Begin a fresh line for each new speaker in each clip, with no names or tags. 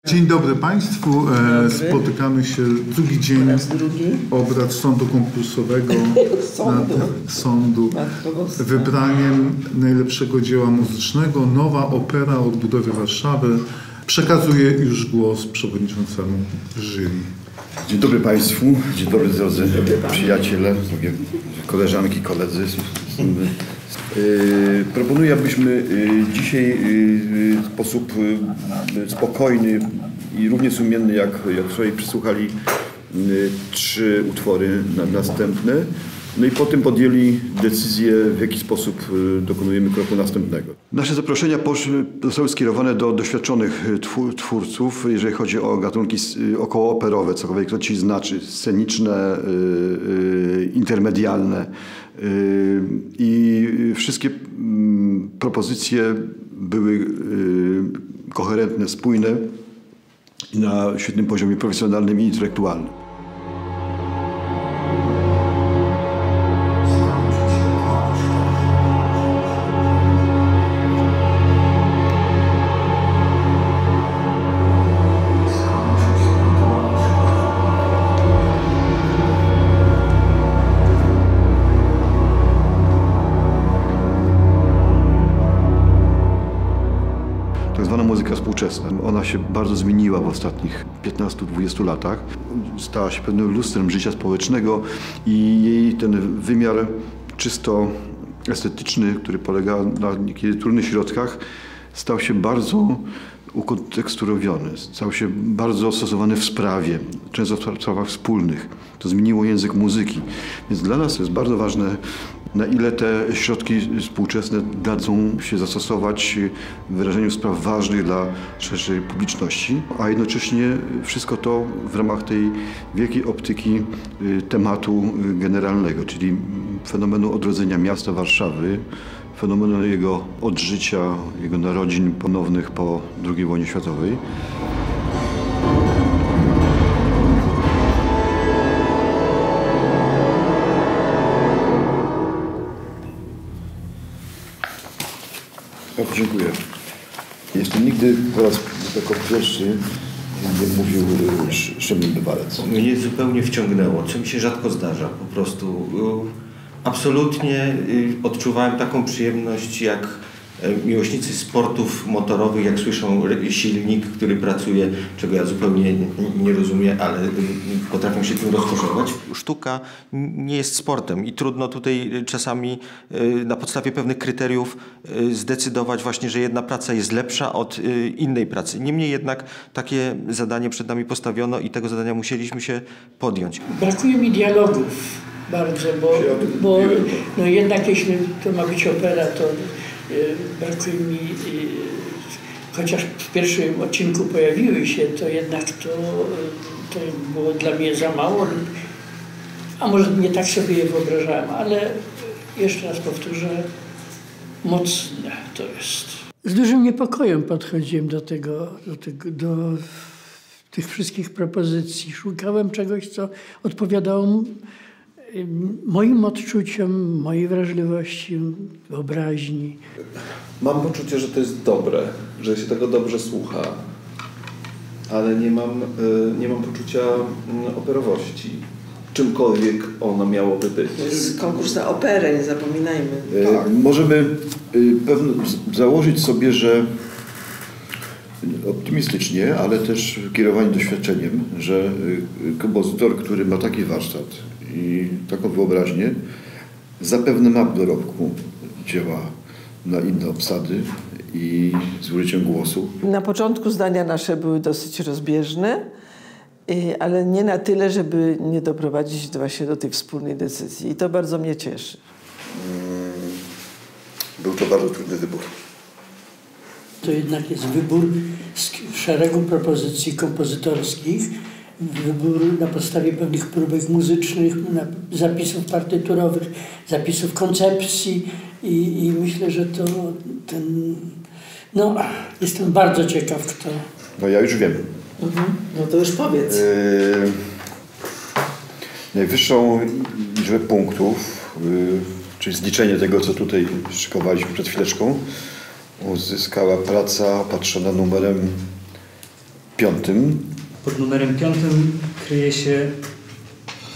Dzień dobry Państwu. Spotykamy się drugi dzień obrad sądu konkursowego sądu wybraniem najlepszego dzieła muzycznego Nowa opera o odbudowie Warszawy. Przekazuję już głos przewodniczącemu jury.
Dzień dobry Państwu, dzień dobry drodzy przyjaciele, drogie koleżanki, koledzy. Proponuję, abyśmy dzisiaj w sposób spokojny i równie sumienny jak wczoraj przysłuchali 3 utwory następne, no i potem podjęli decyzję, w jaki sposób dokonujemy kroku następnego. Nasze zaproszenia zostały skierowane do doświadczonych twórców, jeżeli chodzi o gatunki okołooperowe, cokolwiek to ci znaczy, sceniczne, intermedialne. I wszystkie propozycje były koherentne, spójne i na świetnym poziomie profesjonalnym i intelektualnym. Tak zwana muzyka współczesna. Ona się bardzo zmieniła w ostatnich 15-20 latach. Stała się pewnym lustrem życia społecznego i jej ten wymiar czysto estetyczny, który polega na niekiedy trudnych środkach, stał się bardzo ukonteksturowiony, stał się bardzo stosowany w sprawie, często w sprawach wspólnych. To zmieniło język muzyki. Więc dla nas jest bardzo ważne, na ile te środki współczesne dadzą się zastosować w wyrażeniu spraw ważnych dla szerszej publiczności, a jednocześnie wszystko to w ramach tej wielkiej optyki tematu generalnego, czyli fenomenu odrodzenia miasta Warszawy, fenomenu jego odżycia, jego narodzin ponownych po II wojnie światowej. Bardzo dziękuję. Jeszcze nigdy po raz jako pierwszy nie mówił Szymon Bywalec.
Mnie zupełnie wciągnęło, co mi się rzadko zdarza. Po prostu absolutnie odczuwałem taką przyjemność, jak miłośnicy sportów motorowych, jak słyszą silnik, który pracuje, czego ja zupełnie nie rozumiem, ale potrafią się tym rozkoszować. Sztuka nie jest sportem i trudno tutaj czasami na podstawie pewnych kryteriów zdecydować właśnie, że jedna praca jest lepsza od innej pracy. Niemniej jednak takie zadanie przed nami postawiono i tego zadania musieliśmy się podjąć.
Brakuje mi dialogów bardzo, bo no jednak jeśli to ma być opera, to brakuje mi, chociaż w pierwszym odcinku pojawiły się, to jednak to było dla mnie za mało, a może nie tak sobie je wyobrażałem, ale jeszcze raz powtórzę, mocne to jest. Z dużym niepokojem podchodziłem do tych wszystkich propozycji. Szukałem czegoś, co odpowiadało moim odczuciom, mojej wrażliwości, wyobraźni.
Mam poczucie, że to jest dobre, że się tego dobrze słucha, ale nie mam poczucia operowości. Czymkolwiek ono miałoby być.
To jest konkurs na operę, nie zapominajmy.
Tak. Możemy założyć sobie, że optymistycznie, ale też kierowani doświadczeniem, że kompozytor, który ma taki warsztat i taką wyobraźnię, zapewne ma w dorobku dzieła na inne obsady i z użyciem głosu.
Na początku zdania nasze były dosyć rozbieżne, ale nie na tyle, żeby nie doprowadzić właśnie do tej wspólnej decyzji. I to bardzo mnie cieszy.
Był to bardzo trudny wybór.
To jednak jest wybór z szeregu propozycji kompozytorskich, wybór na podstawie pewnych próbek muzycznych, zapisów partyturowych, zapisów koncepcji i myślę, że to no, jestem bardzo ciekaw, kto.
No ja już wiem.
No to już powiedz.
Najwyższą liczbę punktów, czyli zliczenie tego, co tutaj szykowaliśmy przed chwileczką, uzyskała praca opatrzona numerem 5.
Pod numerem 5 kryje się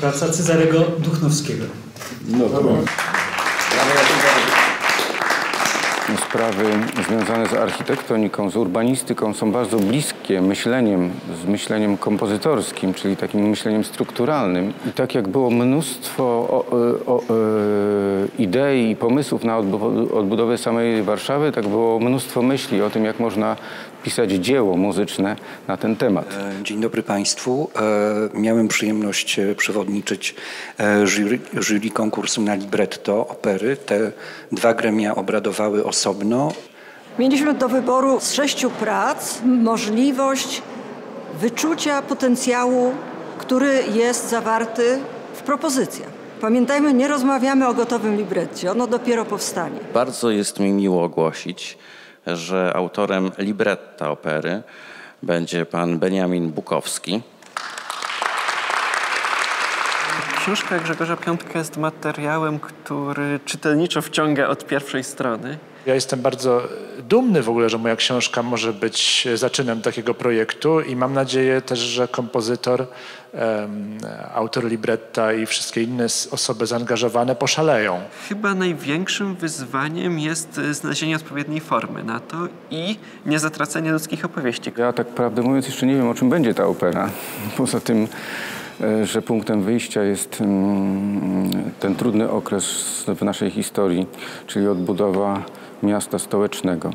praca Cezarego Duchnowskiego.
No to
Sprawy związane z architektoniką, z urbanistyką są bardzo bliskie z myśleniem kompozytorskim, czyli takim myśleniem strukturalnym. I tak jak było mnóstwo idei i pomysłów na odbudowę samej Warszawy, tak było mnóstwo myśli o tym, jak można pisać dzieło muzyczne na ten temat.
Dzień dobry Państwu. Miałem przyjemność przewodniczyć jury konkursu na libretto opery. Te 2 gremia obradowały osobno.
Mieliśmy do wyboru z 6 prac możliwość wyczucia potencjału, który jest zawarty w propozycjach. Pamiętajmy, nie rozmawiamy o gotowym libretcie, ono dopiero powstanie.
Bardzo jest mi miło ogłosić, że autorem libretta opery będzie pan Beniamin Bukowski.
Książka Grzegorza Piątka jest materiałem, który czytelniczo wciąga od pierwszej strony.
Ja jestem bardzo dumny w ogóle, że moja książka może być zaczynem takiego projektu i mam nadzieję też, że kompozytor, autor libretta i wszystkie inne osoby zaangażowane poszaleją.
Chyba największym wyzwaniem jest znalezienie odpowiedniej formy na to i niezatracenie ludzkich opowieści.
Ja tak prawdę mówiąc jeszcze nie wiem, o czym będzie ta opera. Poza tym, że punktem wyjścia jest ten trudny okres w naszej historii, czyli odbudowa miasta stołecznego.